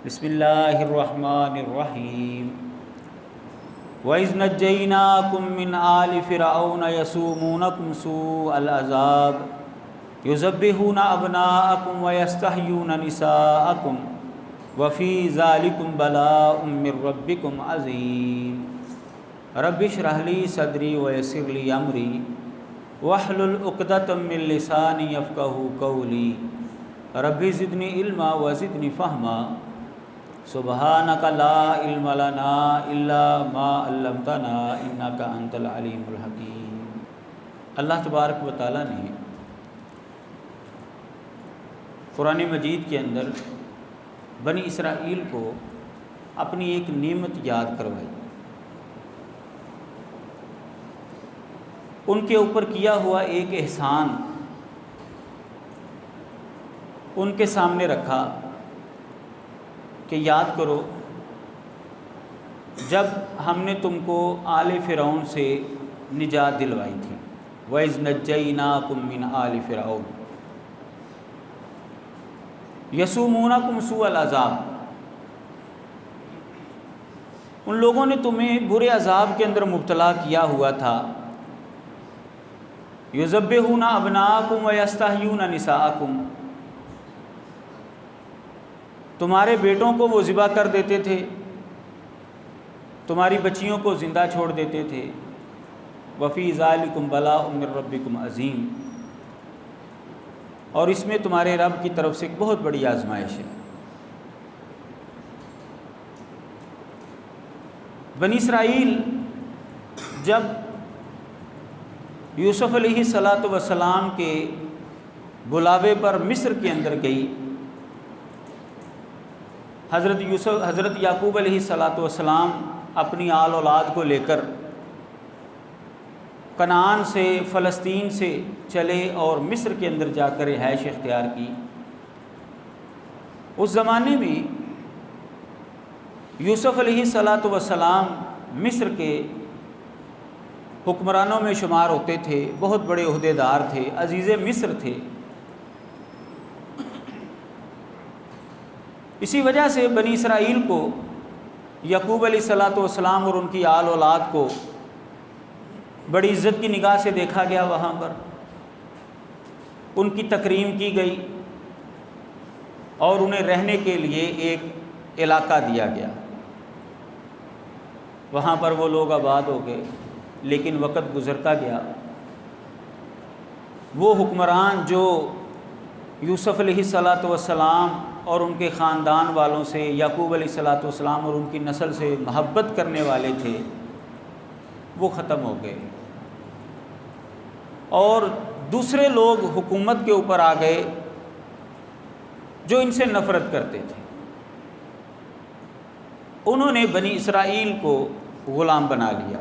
بسم اللہ الرحمن الرحیم وَإِذْ نَجَّيْنَاكُمْ مِنْ آلِ فِرْعَوْنَ يَسُومُونَكُمْ سُوءَ الْعَذَابِ يُذَبِّحُونَ أَبْنَاءَكُمْ وَيَسْتَحْيُونَ نِسَاءَكُمْ وَفِي ذَلِكُمْ بَلَاءٌ مِّن رَّبِّكُمْ عَظِيمٌ رَبِّ اشْرَحْ لِي صَدْرِي وَيَسِّرْ لِي أَمْرِي وَاحْلُلْ عُقْدَةً مِّن لِّسَانِي يَفْقَهُوا قَوْلِي رَبِّ زِدْنِي عِلْمًا وَزِدْنِي فَهْمًا سبحانک لا علم لنا الا ما علمتنا انک انت العلیم الحکیم۔ اللہ تبارک و تعالیٰ نے قرآن مجید کے اندر بنی اسرائیل کو اپنی ایک نعمت یاد کروائی، ان کے اوپر کیا ہوا ایک احسان ان کے سامنے رکھا کہ یاد کرو جب ہم نے تم کو آل فرعون سے نجات دلوائی تھی۔ وَإِذْ نَجَّيْنَاكُمْ مِنْ آلِ فِرْعَوْنَ يَسُومُونَكُمْ سُوءَ الْعَذَابِ، ان لوگوں نے تمہیں برے عذاب کے اندر مبتلا کیا ہوا تھا۔ يُذَبِّحُونَ أَبْنَاءَكُمْ وَيَسْتَحْيُونَ نِسَاءَكُمْ، تمہارے بیٹوں کو وہ ذبح کر دیتے تھے، تمہاری بچیوں کو زندہ چھوڑ دیتے تھے۔ وَفِي ذَلِكُمْ بَلَاءٌ مِّن رَّبِّكُمْ عَظِيمٌ، اور اس میں تمہارے رب کی طرف سے ایک بہت بڑی آزمائش ہے۔ بنی اسرائیل جب یوسف علیہ السلام کے بلاوے پر مصر کے اندر گئی، حضرت یعقوب علیہ السلام اپنی آل اولاد کو لے کر کنعان سے، فلسطین سے چلے اور مصر کے اندر جا کر رہائش اختیار کی۔ اس زمانے میں یوسف علیہ السلام مصر کے حکمرانوں میں شمار ہوتے تھے، بہت بڑے عہدیدار تھے، عزیز مصر تھے۔ اسی وجہ سے بنی اسرائیل کو یعقوب علیہ السلام اور ان کی آل اولاد کو بڑی عزت کی نگاہ سے دیکھا گیا، وہاں پر ان کی تکریم کی گئی اور انہیں رہنے کے لیے ایک علاقہ دیا گیا، وہاں پر وہ لوگ آباد ہو گئے۔ لیکن وقت گزرتا گیا، وہ حکمران جو یوسف علیہ السلام اور ان کے خاندان والوں سے، یعقوب علیہ السلام اور ان کی نسل سے محبت کرنے والے تھے، وہ ختم ہو گئے اور دوسرے لوگ حکومت کے اوپر آ گئے جو ان سے نفرت کرتے تھے۔ انہوں نے بنی اسرائیل کو غلام بنا لیا،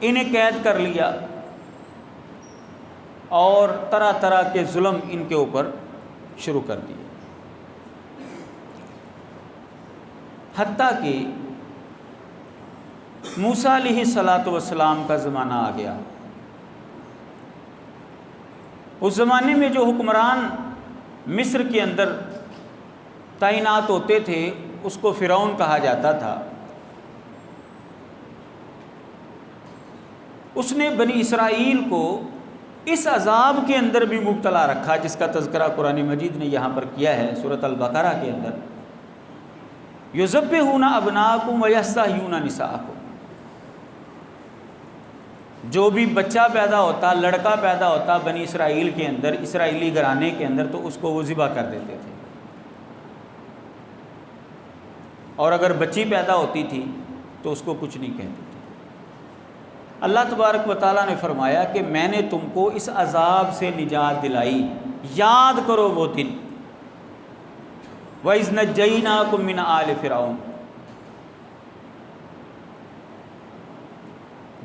انہیں قید کر لیا اور طرح طرح کے ظلم ان کے اوپر شروع کر دیے، حتیٰ کہ موسیٰ علیہ السلام کا زمانہ آ گیا۔ اس زمانے میں جو حکمران مصر کے اندر تعینات ہوتے تھے اس کو فرعون کہا جاتا تھا۔ اس نے بنی اسرائیل کو اس عذاب کے اندر بھی مبتلا رکھا جس کا تذکرہ قرآن مجید نے یہاں پر کیا ہے سورۃ البقرہ کے اندر۔ یذبحون ابناءکم ویستحیون نساءکم، جو بھی بچہ پیدا ہوتا، لڑکا پیدا ہوتا بنی اسرائیل کے اندر، اسرائیلی گھرانے کے اندر، تو اس کو وہ ذبح کر دیتے تھے، اور اگر بچی پیدا ہوتی تھی تو اس کو کچھ نہیں کہتے تھے۔ اللہ تبارک و تعالیٰ نے فرمایا کہ میں نے تم کو اس عذاب سے نجات دلائی، یاد کرو وہ دن۔ وَإِذْ نَجَّيْنَاكُمْ مِنْ آلِ فِرْعَوْنَ،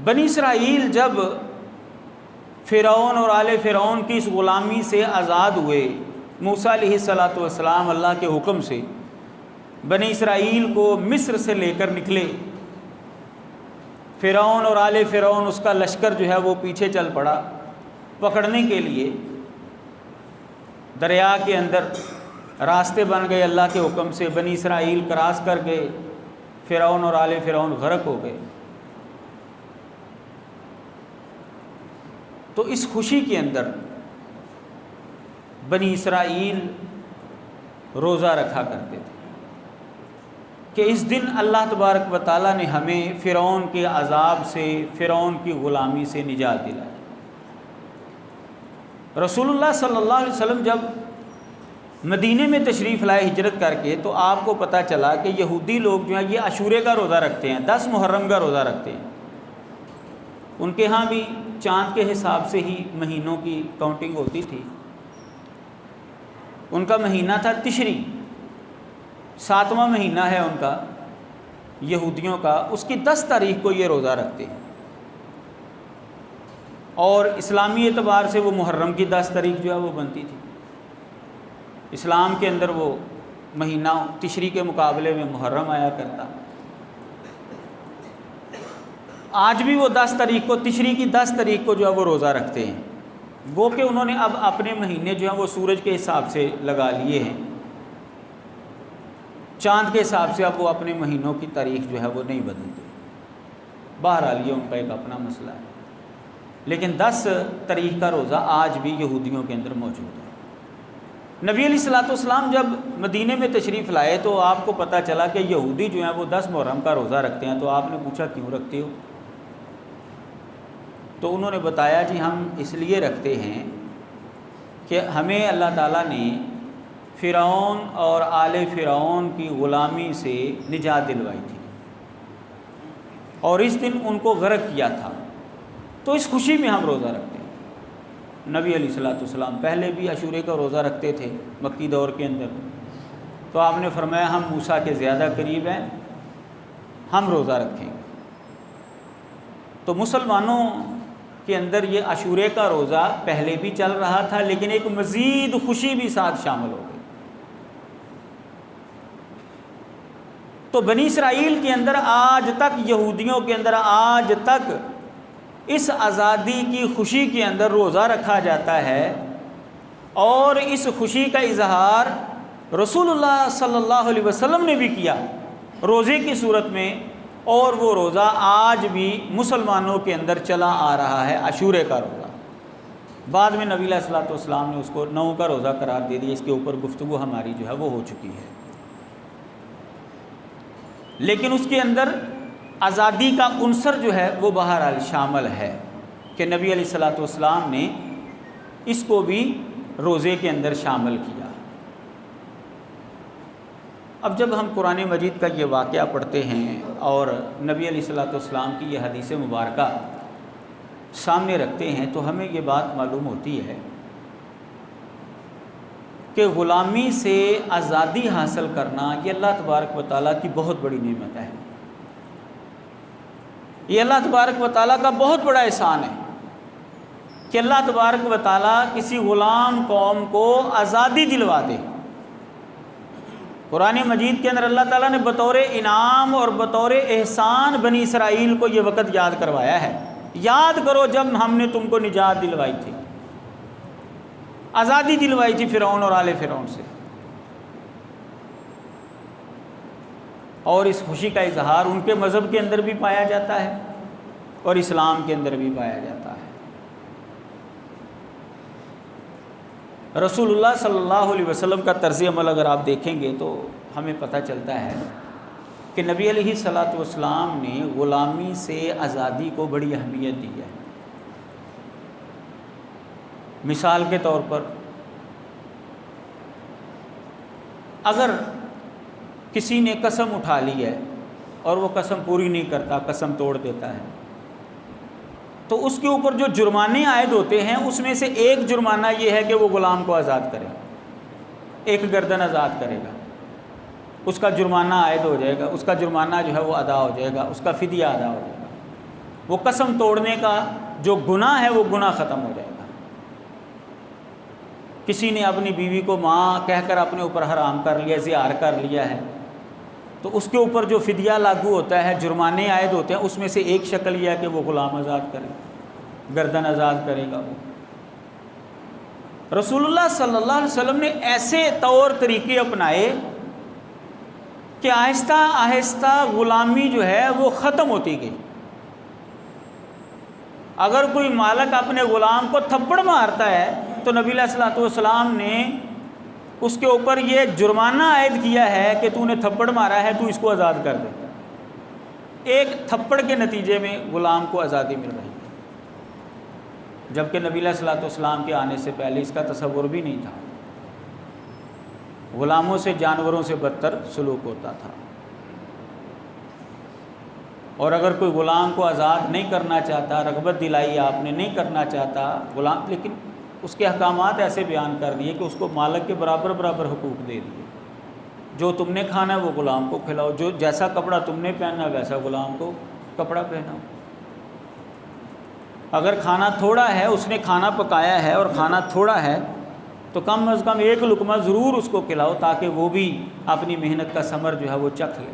بنی اسرائیل جب فرعون اور آل فرعون کی اس غلامی سے آزاد ہوئے، موسیٰ علیہ السلام اللہ کے حکم سے بنی اسرائیل کو مصر سے لے کر نکلے، فرعون اور آل فرعون اس کا لشکر جو ہے وہ پیچھے چل پڑا پکڑنے کے لیے۔ دریا کے اندر راستے بن گئے اللہ کے حکم سے، بنی اسرائیل کراس کر گئے، فرعون اور آل فرعون غرق ہو گئے۔ تو اس خوشی کے اندر بنی اسرائیل روزہ رکھا کرتے تھے کہ اس دن اللہ تبارک و تعالیٰ نے ہمیں فرعون کے عذاب سے، فرعون کی غلامی سے نجات دلائی۔ رسول اللہ صلی اللہ علیہ وسلم جب مدینے میں تشریف لائے ہجرت کر کے، تو آپ کو پتہ چلا کہ یہودی لوگ جو ہیں یہ عاشورے کا روزہ رکھتے ہیں، 10 محرم کا روزہ رکھتے ہیں۔ ان کے ہاں بھی چاند کے حساب سے ہی مہینوں کی کاؤنٹنگ ہوتی تھی۔ ان کا مہینہ تھا تشری، 7واں مہینہ ہے ان کا یہودیوں کا، اس کی 10 تاریخ کو یہ روزہ رکھتے ہیں، اور اسلامی اعتبار سے وہ محرم کی 10 تاریخ جو ہے وہ بنتی تھی۔ اسلام کے اندر وہ مہینہ تشری کے مقابلے میں محرم آیا کرتا۔ آج بھی وہ 10 تاریخ کو، تشری کی 10 تاریخ کو جو ہے وہ روزہ رکھتے ہیں، گو کہ انہوں نے اب اپنے مہینے جو ہیں وہ سورج کے حساب سے لگا لیے ہیں، چاند کے حساب سے اب وہ اپنے مہینوں کی تاریخ جو ہے وہ نہیں بدلتے۔ بہرحال یہ ان کا ایک اپنا مسئلہ ہے، لیکن 10 تاریخ کا روزہ آج بھی یہودیوں کے اندر موجود ہے۔ نبی علیہ الصلوۃ والسلام جب مدینے میں تشریف لائے تو آپ کو پتہ چلا کہ یہودی جو ہیں وہ 10 محرم کا روزہ رکھتے ہیں۔ تو آپ نے پوچھا کیوں رکھتے ہو؟ تو انہوں نے بتایا جی ہم اس لیے رکھتے ہیں کہ ہمیں اللہ تعالیٰ نے فرعون اور آل فرعون کی غلامی سے نجات دلوائی تھی، اور اس دن ان کو غرق کیا تھا، تو اس خوشی میں ہم روزہ رکھتے ہیں۔ نبی علیہ الصلوۃ والسلام پہلے بھی عاشورے کا روزہ رکھتے تھے مکی دور کے اندر، تو آپ نے فرمایا ہم موسیٰ کے زیادہ قریب ہیں، ہم روزہ رکھیں گے۔ تو مسلمانوں کے اندر یہ عاشورے کا روزہ پہلے بھی چل رہا تھا، لیکن ایک مزید خوشی بھی ساتھ شامل ہو گئی۔ تو بنی اسرائیل کے اندر آج تک، یہودیوں کے اندر آج تک اس آزادی کی خوشی کے اندر روزہ رکھا جاتا ہے، اور اس خوشی کا اظہار رسول اللہ صلی اللہ علیہ وسلم نے بھی کیا روزے کی صورت میں، اور وہ روزہ آج بھی مسلمانوں کے اندر چلا آ رہا ہے، عاشورے کا روزہ۔ بعد میں نبی علیہ الصلوۃ والسلام نے اس کو 9 کا روزہ قرار دے دیا، اس کے اوپر گفتگو ہماری جو ہے وہ ہو چکی ہے، لیکن اس کے اندر آزادی کا عنصر جو ہے وہ بہرحال شامل ہے کہ نبی علیہ الصلوۃ والسلام نے اس کو بھی روزے کے اندر شامل کیا۔ اب جب ہم قرآن مجید کا یہ واقعہ پڑھتے ہیں اور نبی علیہ الصلوۃ والسلام کی یہ حدیث مبارکہ سامنے رکھتے ہیں، تو ہمیں یہ بات معلوم ہوتی ہے کہ غلامی سے آزادی حاصل کرنا یہ اللہ تبارک و تعالیٰ کی بہت بڑی نعمت ہے، یہ اللہ تبارک و تعالیٰ کا بہت بڑا احسان ہے کہ اللہ تبارک و تعالیٰ کسی غلام قوم کو آزادی دلوا دے۔ قرآن مجید کے اندر اللہ تعالیٰ نے بطور انعام اور بطور احسان بنی اسرائیل کو یہ وقت یاد کروایا ہے، یاد کرو جب ہم نے تم کو نجات دلوائی تھی، آزادی دلوائی تھی فرعون اور آل فرعون سے۔ اور اس خوشی کا اظہار ان کے مذہب کے اندر بھی پایا جاتا ہے اور اسلام کے اندر بھی پایا جاتا ہے۔ رسول اللہ صلی اللہ علیہ وسلم کا طرز عمل اگر آپ دیکھیں گے تو ہمیں پتہ چلتا ہے کہ نبی علیہ الصلوۃ والسلام نے غلامی سے آزادی کو بڑی اہمیت دی ہے۔ مثال کے طور پر اگر کسی نے قسم اٹھا لی ہے اور وہ قسم پوری نہیں کرتا، قسم توڑ دیتا ہے، تو اس کے اوپر جو جرمانے عائد ہوتے ہیں اس میں سے ایک جرمانہ یہ ہے کہ وہ غلام کو آزاد کرے، ایک گردن آزاد کرے گا، اس کا جرمانہ عائد ہو جائے گا، اس کا جرمانہ جو ہے وہ ادا ہو جائے گا، اس کا فدیہ ادا ہو جائے گا، وہ قسم توڑنے کا جو گناہ ہے وہ گناہ ختم ہو جائے گا۔ کسی نے اپنی بیوی کو ماں کہہ کر اپنے اوپر حرام کر لیا، زہار کر لیا ہے، تو اس کے اوپر جو فدیہ لاگو ہوتا ہے، جرمانے عائد ہوتے ہیں، اس میں سے ایک شکل یہ ہے کہ وہ غلام آزاد کرے، گردن آزاد کرے گا وہ۔ رسول اللہ صلی اللہ علیہ وسلم نے ایسے طور طریقے اپنائے کہ آہستہ آہستہ غلامی جو ہے وہ ختم ہوتی گئی۔ اگر کوئی مالک اپنے غلام کو تھپڑ مارتا ہے تو نبی علیہ الصلوۃ والسلام نے اس کے اوپر یہ جرمانہ عائد کیا ہے کہ تو نے تھپڑ مارا ہے، تو اس کو آزاد کر دے۔ ایک تھپڑ کے نتیجے میں غلام کو آزادی مل رہی ہے، جبکہ نبی علیہ الصلوۃ والسلام کے آنے سے پہلے اس کا تصور بھی نہیں تھا۔ غلاموں سے جانوروں سے بدتر سلوک ہوتا تھا، اور اگر کوئی غلام کو آزاد نہیں کرنا چاہتا، رغبت دلائی آپ نے، نہیں کرنا چاہتا غلام، لیکن اس کے احکامات ایسے بیان کر دیے کہ اس کو مالک کے برابر برابر حقوق دے دیے۔ جو تم نے کھانا ہے وہ غلام کو کھلاؤ، جو جیسا کپڑا تم نے پہننا ویسا غلام کو کپڑا پہناؤ۔ اگر کھانا تھوڑا ہے، اس نے کھانا پکایا ہے اور کھانا تھوڑا ہے، تو کم از کم ایک لقمہ ضرور اس کو کھلاؤ تاکہ وہ بھی اپنی محنت کا ثمر جو ہے وہ چکھ لے۔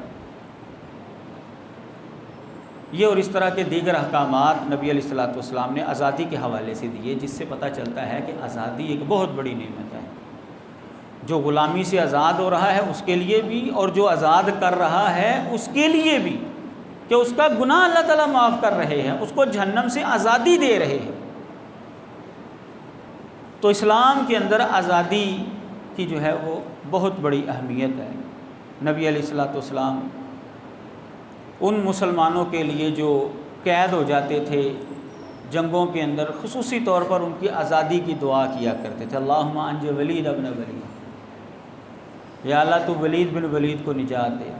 یہ اور اس طرح کے دیگر احکامات نبی علیہ الصلوۃ والسلام نے آزادی کے حوالے سے دیے، جس سے پتہ چلتا ہے کہ آزادی ایک بہت بڑی نعمت ہے۔ جو غلامی سے آزاد ہو رہا ہے اس کے لیے بھی، اور جو آزاد کر رہا ہے اس کے لیے بھی، کہ اس کا گناہ اللہ تعالیٰ معاف کر رہے ہیں، اس کو جہنم سے آزادی دے رہے ہیں۔ تو اسلام کے اندر آزادی کی جو ہے وہ بہت بڑی اہمیت ہے۔ نبی علیہ الصلوۃ والسلام ان مسلمانوں کے لیے جو قید ہو جاتے تھے جنگوں کے اندر، خصوصی طور پر ان کی آزادی کی دعا کیا کرتے تھے، اللہم انج ولید ابن ولید، یا اللہ تو ولید بن ولید کو نجات دے دے،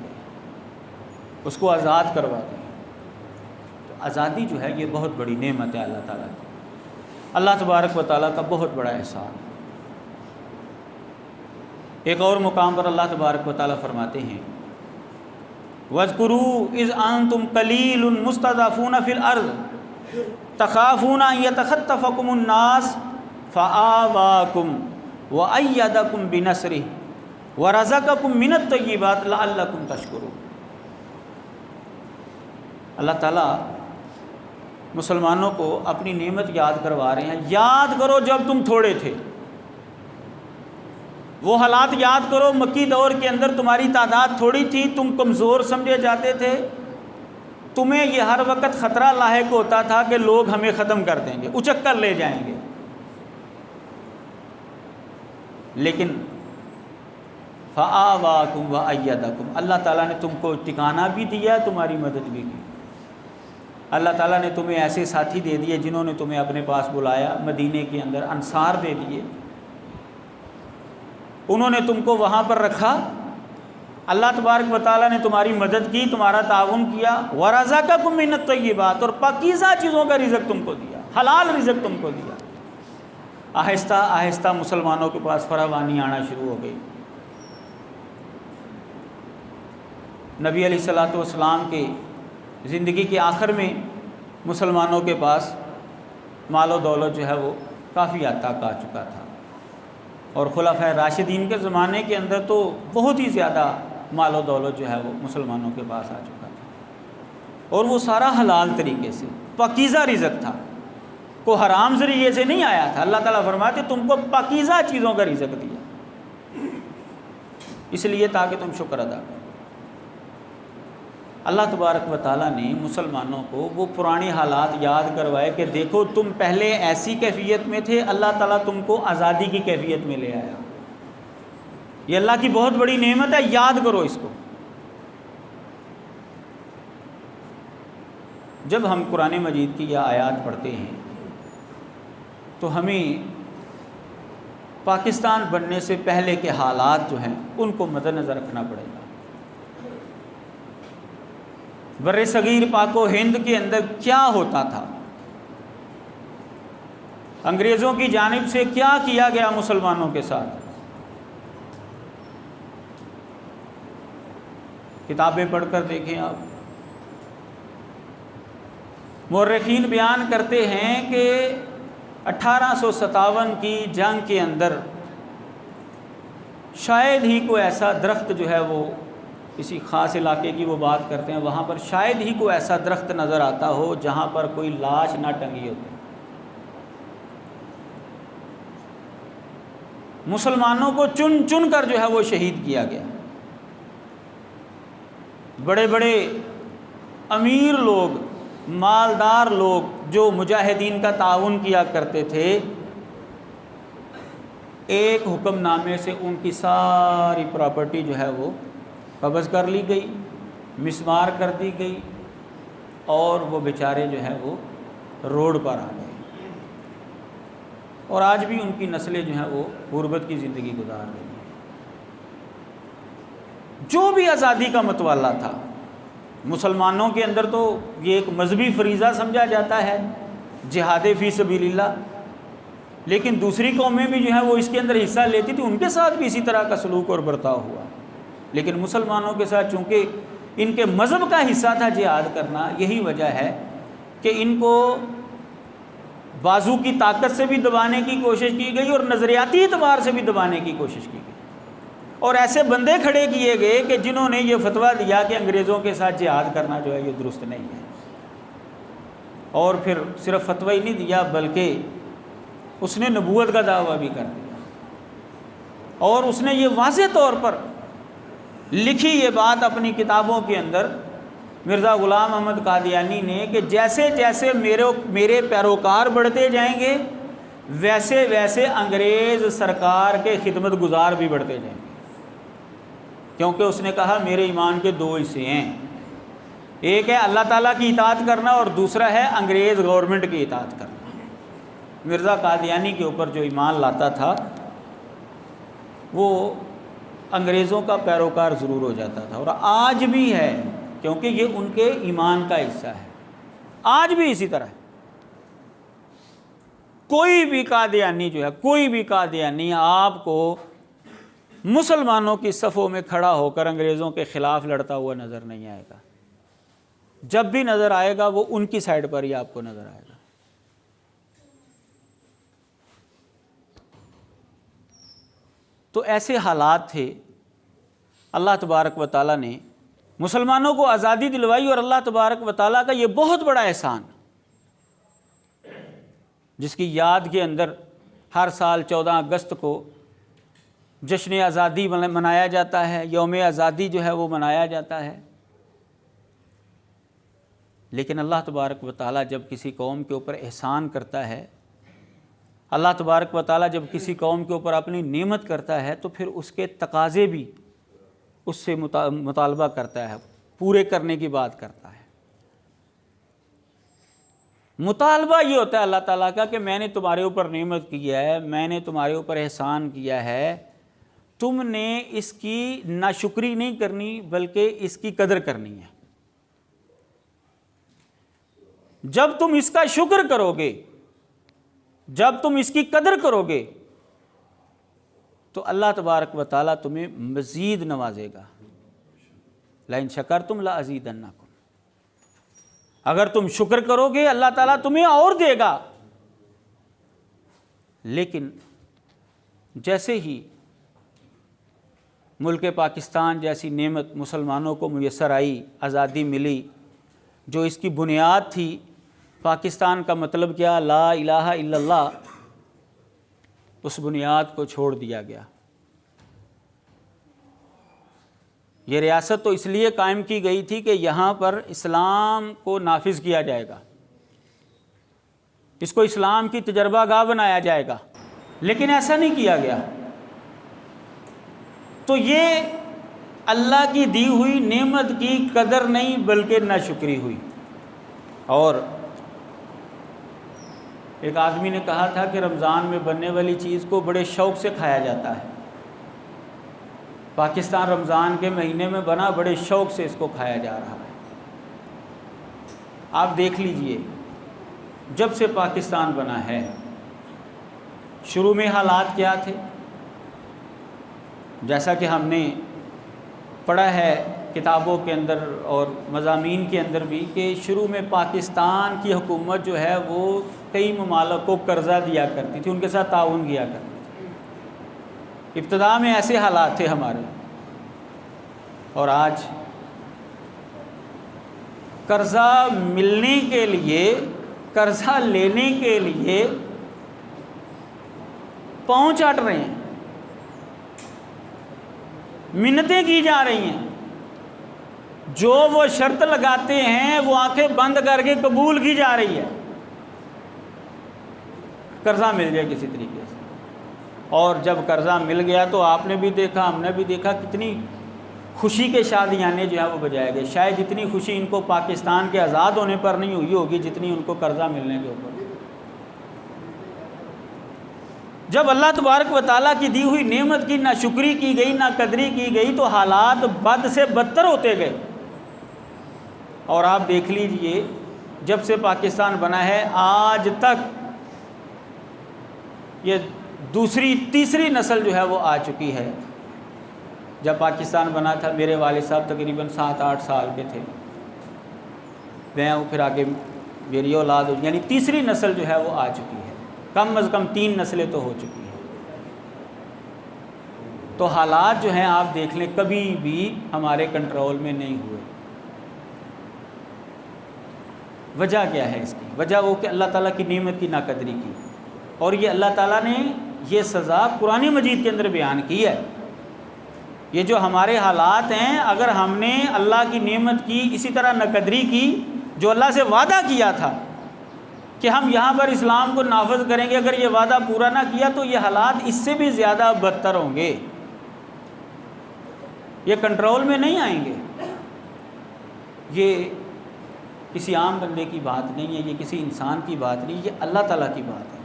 اس کو آزاد کروا دے۔ تو آزادی جو ہے یہ بہت بڑی نعمت ہے اللہ تعالیٰ کی، اللہ تبارک و تعالیٰ کا بہت بڑا احسان۔ ایک اور مقام پر اللہ تبارک و تعالیٰ فرماتے ہیں، وَاذْكُرُوا إِذْ أَنْتُمْ قَلِيلٌ مُسْتَضْعَفُونَ فِي الْأَرْضِ تَخَافُونَ أَنْ يَتَخَطَّفَكُمُ النَّاسُ فَآوَاكُمْ وَأَيَّدَكُمْ بِنَصْرِهِ وَرَزَقَكُمْ مِنَ الطَّيِّبَاتِ لَعَلَّكُمْ تَشْكُرُونَ۔ اللہ تعالیٰ مسلمانوں کو اپنی نعمت یاد کروا رہے ہیں، یاد کرو جب تم تھوڑے تھے، وہ حالات یاد کرو، مکی دور کے اندر تمہاری تعداد تھوڑی تھی، تم کمزور سمجھے جاتے تھے، تمہیں یہ ہر وقت خطرہ لاحق ہوتا تھا کہ لوگ ہمیں ختم کر دیں گے، اچک کر لے جائیں گے، لیکن فآواکم وأیدکم، اللہ تعالیٰ نے تم کو ٹھکانہ بھی دیا، تمہاری مدد بھی کی۔ اللہ تعالیٰ نے تمہیں ایسے ساتھی دے دیے جنہوں نے تمہیں اپنے پاس بلایا، مدینے کے اندر انصار دے دیے، انہوں نے تم کو وہاں پر رکھا، اللہ تبارک و تعالیٰ نے تمہاری مدد کی، تمہارا تعاون کیا، وَرَزَقَكُم مِّنَ الطَّيِّبَاتِ، اور پاکیزہ چیزوں کا رزق تم کو دیا، حلال رزق تم کو دیا۔ آہستہ آہستہ مسلمانوں کے پاس فراوانی آنا شروع ہو گئی۔ نبی علیہ الصلوۃ والسلام کے زندگی کے آخر میں مسلمانوں کے پاس مال و دولت جو ہے وہ کافی حد تک آ چکا تھا، اور خلفائے راشدین کے زمانے کے اندر تو بہت ہی زیادہ مال و دولت جو ہے وہ مسلمانوں کے پاس آ چکا تھا، اور وہ سارا حلال طریقے سے پاکیزہ رزق تھا، کو حرام ذریعے سے نہیں آیا تھا۔ اللہ تعالیٰ فرماتے تم کو پاکیزہ چیزوں کا رزق دیا، اس لیے تاکہ تم شکر ادا کرو۔ اللہ تبارک و تعالیٰ نے مسلمانوں کو وہ پرانے حالات یاد کروائے کہ دیکھو تم پہلے ایسی کیفیت میں تھے، اللہ تعالیٰ تم کو آزادی کی کیفیت میں لے آیا، یہ اللہ کی بہت بڑی نعمت ہے، یاد کرو اس کو۔ جب ہم قرآن مجید کی یہ آیات پڑھتے ہیں تو ہمیں پاکستان بننے سے پہلے کے حالات جو ہیں ان کو مد نظر رکھنا پڑے گا۔ بر صغیر پاک و ہند کے اندر کیا ہوتا تھا، انگریزوں کی جانب سے کیا کیا گیا مسلمانوں کے ساتھ، کتابیں پڑھ کر دیکھیں آپ۔ مورخین بیان کرتے ہیں کہ 1857 کی جنگ کے اندر شاید ہی کوئی ایسا درخت جو ہے وہ، کسی خاص علاقے کی وہ بات کرتے ہیں، وہاں پر شاید ہی کوئی ایسا درخت نظر آتا ہو جہاں پر کوئی لاش نہ ٹنگی ہوتی۔ مسلمانوں کو چن چن کر جو ہے وہ شہید کیا گیا۔ بڑے بڑے امیر لوگ، مالدار لوگ جو مجاہدین کا تعاون کیا کرتے تھے، ایک حکم نامے سے ان کی ساری پراپرٹی جو ہے وہ قبض کر لی گئی، مسمار کر دی گئی، اور وہ بیچارے جو ہے وہ روڈ پر آ گئے، اور آج بھی ان کی نسلیں جو ہیں وہ غربت کی زندگی گزار رہی ہیں۔ جو بھی آزادی کا متوالا تھا، مسلمانوں کے اندر تو یہ ایک مذہبی فریضہ سمجھا جاتا ہے، جہاد فی سبیل اللہ، لیکن دوسری قومیں بھی جو ہیں وہ اس کے اندر حصہ لیتی تھی، ان کے ساتھ بھی اسی طرح کا سلوک اور برتاؤ ہوا، لیکن مسلمانوں کے ساتھ چونکہ ان کے مذہب کا حصہ تھا جہاد کرنا، یہی وجہ ہے کہ ان کو بازو کی طاقت سے بھی دبانے کی کوشش کی گئی اور نظریاتی اعتبار سے بھی دبانے کی کوشش کی گئی، اور ایسے بندے کھڑے کیے گئے کہ جنہوں نے یہ فتویٰ دیا کہ انگریزوں کے ساتھ جہاد کرنا جو ہے یہ درست نہیں ہے، اور پھر صرف فتویٰ ہی نہیں دیا بلکہ اس نے نبوت کا دعویٰ بھی کر دیا، اور اس نے یہ واضح طور پر لکھی یہ بات اپنی کتابوں کے اندر، مرزا غلام احمد قادیانی نے، کہ جیسے جیسے میرے پیروکار بڑھتے جائیں گے ویسے ویسے انگریز سرکار کے خدمت گزار بھی بڑھتے جائیں گے، کیونکہ اس نے کہا میرے ایمان کے دو حصے ہیں، ایک ہے اللہ تعالیٰ کی اطاعت کرنا اور دوسرا ہے انگریز گورنمنٹ کی اطاعت کرنا۔ مرزا قادیانی کے اوپر جو ایمان لاتا تھا وہ انگریزوں کا پیروکار ضرور ہو جاتا تھا، اور آج بھی ہے، کیونکہ یہ ان کے ایمان کا حصہ ہے، آج بھی اسی طرح ہے۔ کوئی بھی قادیانی جو ہے، کوئی بھی قادیانی آپ کو مسلمانوں کی صفوں میں کھڑا ہو کر انگریزوں کے خلاف لڑتا ہوا نظر نہیں آئے گا، جب بھی نظر آئے گا وہ ان کی سائڈ پر ہی آپ کو نظر آئے گا۔ تو ایسے حالات تھے، اللہ تبارک و تعالیٰ نے مسلمانوں کو آزادی دلوائی، اور اللہ تبارک و تعالیٰ کا یہ بہت بڑا احسان، جس کی یاد کے اندر ہر سال 14 اگست کو جشن آزادی منایا جاتا ہے، یوم آزادی جو ہے وہ منایا جاتا ہے۔ لیکن اللہ تبارک و تعالیٰ جب کسی قوم کے اوپر احسان کرتا ہے، اللہ تبارک و تعالیٰ جب کسی قوم کے اوپر اپنی نعمت کرتا ہے، تو پھر اس کے تقاضے بھی اس سے مطالبہ کرتا ہے، پورے کرنے کی بات کرتا ہے۔ مطالبہ یہ ہوتا ہے اللہ تعالیٰ کا کہ میں نے تمہارے اوپر نعمت کی ہے، میں نے تمہارے اوپر احسان کیا ہے، تم نے اس کی ناشکری نہیں کرنی بلکہ اس کی قدر کرنی ہے۔ جب تم اس کا شکر کرو گے، جب تم اس کی قدر کرو گے، تو اللہ تبارک و تعالیٰ تمہیں مزید نوازے گا۔ لئن شکرتم لازیدنکم، اگر تم شکر کرو گے اللہ تعالیٰ تمہیں اور دے گا۔ لیکن جیسے ہی ملک پاکستان جیسی نعمت مسلمانوں کو میسر آئی، آزادی ملی، جو اس کی بنیاد تھی، پاکستان کا مطلب کیا، لا الہ الا اللہ، اس بنیاد کو چھوڑ دیا گیا۔ یہ ریاست تو اس لیے قائم کی گئی تھی کہ یہاں پر اسلام کو نافذ کیا جائے گا، اس کو اسلام کی تجربہ گاہ بنایا جائے گا، لیکن ایسا نہیں کیا گیا۔ تو یہ اللہ کی دی ہوئی نعمت کی قدر نہیں بلکہ ناشکری ہوئی۔ اور ایک آدمی نے کہا تھا کہ رمضان میں بننے والی چیز کو بڑے شوق سے کھایا جاتا ہے، پاکستان رمضان کے مہینے میں بنا، بڑے شوق سے اس کو کھایا جا رہا ہے۔ آپ دیکھ لیجئے، جب سے پاکستان بنا ہے، شروع میں حالات کیا تھے، جیسا کہ ہم نے پڑھا ہے کتابوں کے اندر اور مضامین کے اندر بھی، کہ شروع میں پاکستان کی حکومت جو ہے وہ کئی ممالک کو قرضہ دیا کرتی تھی، ان کے ساتھ تعاون کیا کرتی تھی۔ ابتدا میں ایسے حالات تھے ہمارے، اور آج قرضہ ملنے کے لیے، قرضہ لینے کے لیے پاؤں چاٹ رہے ہیں، منتیں کی جا رہی ہیں، جو وہ شرط لگاتے ہیں وہ آنکھیں بند کر کے قبول کی جا رہی ہے، قرضہ مل جائے کسی طریقے سے۔ اور جب قرضہ مل گیا تو آپ نے بھی دیکھا، ہم نے بھی دیکھا، کتنی خوشی کے شادیانے جو ہے وہ بجائے گئے۔ شاید اتنی خوشی ان کو پاکستان کے آزاد ہونے پر نہیں ہوئی ہوگی جتنی ان کو قرضہ ملنے کے اوپر۔ جب اللہ تبارک و تعالیٰ کی دی ہوئی نعمت کی نہ شکری کی گئی نہ قدری کی گئی تو حالات بد سے بدتر ہوتے گئے۔ اور آپ دیکھ لیجئے، جب سے پاکستان بنا ہے آج تک یہ دوسری تیسری نسل جو ہے وہ آ چکی ہے۔ جب پاکستان بنا تھا میرے والد صاحب تقریباً 7-8 سال کے تھے، میں پھر آگے میری اولاد، یعنی تیسری نسل جو ہے وہ آ چکی ہے، کم از کم 3 نسلیں تو ہو چکی ہیں۔ تو حالات جو ہیں آپ دیکھ لیں کبھی بھی ہمارے کنٹرول میں نہیں ہوئے۔ وجہ کیا ہے اس کی؟ وجہ وہ کہ اللہ تعالیٰ کی نعمت کی ناقدری کی، اور یہ اللہ تعالیٰ نے یہ سزا قرآن مجید کے اندر بیان کی ہے۔ یہ جو ہمارے حالات ہیں، اگر ہم نے اللہ کی نعمت کی اسی طرح ناقدری کی جو اللہ سے وعدہ کیا تھا کہ ہم یہاں پر اسلام کو نافذ کریں گے، اگر یہ وعدہ پورا نہ کیا تو یہ حالات اس سے بھی زیادہ بدتر ہوں گے، یہ کنٹرول میں نہیں آئیں گے۔ یہ کسی عام بندے کی بات نہیں ہے، یہ کسی انسان کی بات نہیں، یہ اللہ تعالیٰ کی بات ہے۔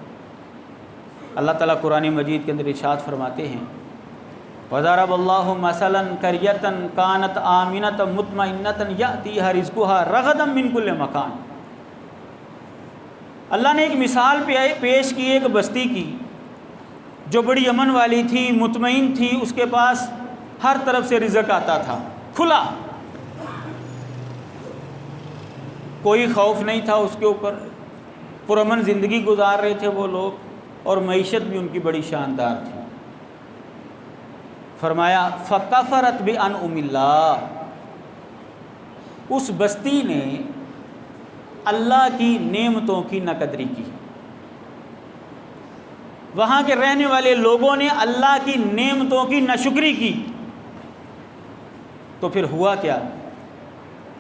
اللہ تعالیٰ قرآن مجید کے اندر ارشاد فرماتے ہیں، وَضَرَبَ اللَّهُ مَثَلًا قَرْيَةً كَانَتْ آمِنَةً مُطْمَئِنَّةً يَأْتِيهَا رِزْقُهَا رَغَدًا مِنْ كُلِّ مَكَانٍ۔ اللہ نے ایک مثال پیش کی ایک بستی کی جو بڑی امن والی تھی، مطمئن تھی، اس کے پاس ہر طرف سے رزق آتا تھا، کھلا، کوئی خوف نہیں تھا اس کے اوپر، پرامن زندگی گزار رہے تھے وہ لوگ، اور معیشت بھی ان کی بڑی شاندار تھی۔ فرمایا فَكَفَرَتْ بِأَنْعُمِ اللَّهِ، اس بستی نے اللہ کی نعمتوں کی ناقدری کی، وہاں کے رہنے والے لوگوں نے اللہ کی نعمتوں کی ناشکری کی، تو پھر ہوا کیا؟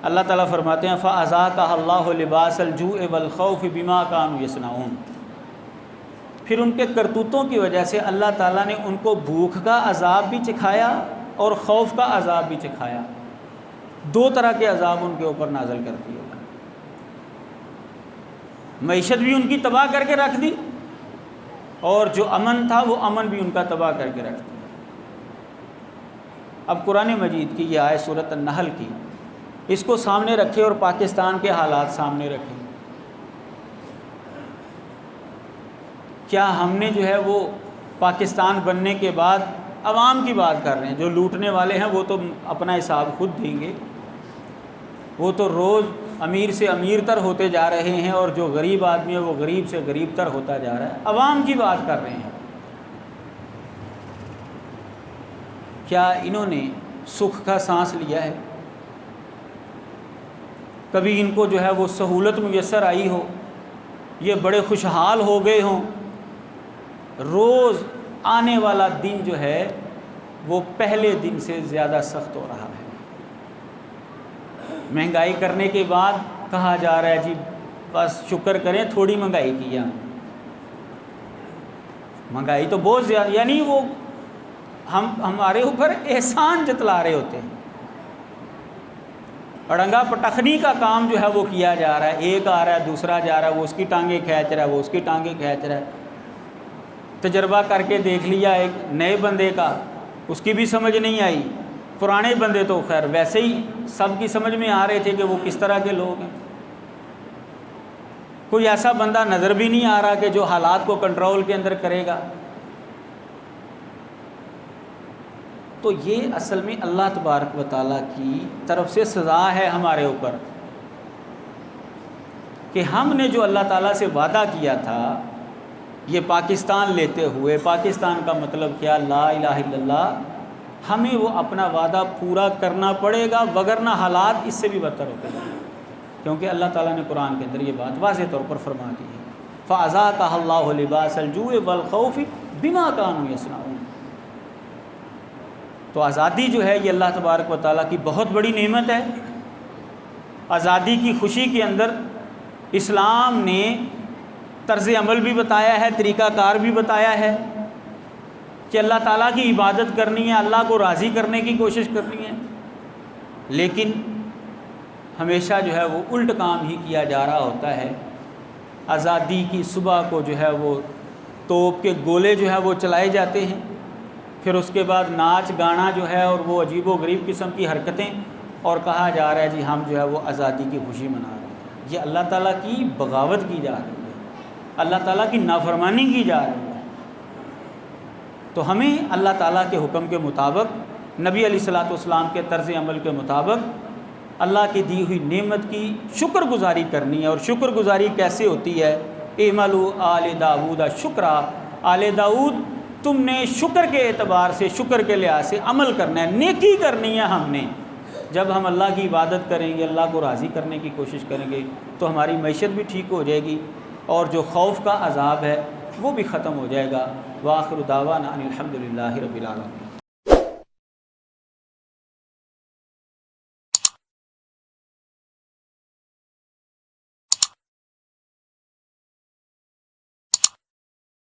اللہ تعالیٰ فرماتے ہیں فَأَذَاقَهَا اللَّهُ لِبَاسَ الْجُوعِ وَالْخَوْفِ بِمَا كَانُوا يَصْنَعُونَ، پھر ان کے کرتوتوں کی وجہ سے اللہ تعالیٰ نے ان کو بھوک کا عذاب بھی چکھایا اور خوف کا عذاب بھی چکھایا، 2 طرح کے عذاب ان کے اوپر نازل کر دیے۔ معیشت بھی ان کی تباہ کر کے رکھ دی، اور جو امن تھا وہ امن بھی ان کا تباہ کر کے رکھ دیا۔ اب قرآن مجید کی یہ آیت سورۃ النحل کی، اس کو سامنے رکھے اور پاکستان کے حالات سامنے رکھے، کیا ہم نے جو ہے وہ پاکستان بننے کے بعد عوام کی بات کر رہے ہیں، جو لوٹنے والے ہیں وہ تو اپنا حساب خود دیں گے، وہ تو روز امیر سے امیر تر ہوتے جا رہے ہیں، اور جو غریب آدمی ہے وہ غریب سے غریب تر ہوتا جا رہا ہے، عوام کی بات کر رہے ہیں۔ کیا انہوں نے سکھ کا سانس لیا ہے؟ کبھی ان کو جو ہے وہ سہولت میسر آئی ہو، یہ بڑے خوشحال ہو گئے ہوں؟ روز آنے والا دن جو ہے وہ پہلے دن سے زیادہ سخت ہو رہا ہے۔ مہنگائی کرنے کے بعد کہا جا رہا ہے جی بس شکر کریں تھوڑی مہنگائی کیا، مہنگائی تو بہت زیادہ، یعنی وہ ہمارے اوپر احسان جتلا رہے ہوتے ہیں۔ اڑنگا پٹخنی کا کام جو ہے وہ کیا جا رہا ہے، ایک آ رہا ہے دوسرا جا رہا ہے، وہ اس کی ٹانگیں کھینچ رہا ہے، وہ اس کی ٹانگیں کھینچ رہا ہے۔ تجربہ کر کے دیکھ لیا ایک نئے بندے کا، اس کی بھی سمجھ نہیں آئی، پرانے بندے تو خیر ویسے ہی سب کی سمجھ میں آ رہے تھے کہ وہ کس طرح کے لوگ ہیں۔ کوئی ایسا بندہ نظر بھی نہیں آ رہا کہ جو حالات کو کنٹرول کے اندر کرے گا۔ تو یہ اصل میں اللہ تبارک و تعالیٰ کی طرف سے سزا ہے ہمارے اوپر کہ ہم نے جو اللہ تعالیٰ سے وعدہ کیا تھا، یہ پاکستان لیتے ہوئے، پاکستان کا مطلب کیا؟ لا الہ الا اللہ، ہمیں وہ اپنا وعدہ پورا کرنا پڑے گا، وگرنہ حالات اس سے بھی بدتر ہوتے ہیں، کیونکہ اللہ تعالیٰ نے قرآن کے اندر یہ بات واضح طور پر فرما دی ہے فَأَذَاقَهَا اللَّهُ لِبَاسَ الْجُوعِ وَالْخَوْفِ بِمَا كَانُوا يَصْنَعُونَ۔ تو آزادی جو ہے یہ اللہ تبارک و تعالیٰ کی بہت بڑی نعمت ہے۔ آزادی کی خوشی کے اندر اسلام نے طرز عمل بھی بتایا ہے، طریقہ کار بھی بتایا ہے کہ اللہ تعالیٰ کی عبادت کرنی ہے، اللہ کو راضی کرنے کی کوشش کرنی ہے، لیکن ہمیشہ جو ہے وہ الٹ کام ہی کیا جا رہا ہوتا ہے۔ آزادی کی صبح کو جو ہے وہ توپ کے گولے جو ہے وہ چلائے جاتے ہیں، پھر اس کے بعد ناچ گانا جو ہے اور وہ عجیب و غریب قسم کی حرکتیں، اور کہا جا رہا ہے جی ہم جو ہے وہ آزادی کی خوشی منا رہے ہیں۔ یہ اللہ تعالیٰ کی بغاوت کی جا رہی ہے، اللہ تعالیٰ کی نافرمانی کی جا رہی ہے۔ تو ہمیں اللہ تعالیٰ کے حکم کے مطابق، نبی علیہ الصلوۃ والسلام کے طرز عمل کے مطابق اللہ کی دی ہوئی نعمت کی شکر گزاری کرنی ہے۔ اور شکر گزاری کیسے ہوتی ہے؟ اعملوا آل داؤد شکرا، آل داؤد تم نے شکر کے اعتبار سے، شکر کے لحاظ سے عمل کرنا ہے، نیکی کرنی ہے ہم نے۔ جب ہم اللہ کی عبادت کریں گے، اللہ کو راضی کرنے کی کوشش کریں گے تو ہماری معیشت بھی ٹھیک ہو جائے گی، اور جو خوف کا عذاب ہے وہ بھی ختم ہو جائے گا۔ وآخر دعوانا ان الحمد للہ رب العالمین۔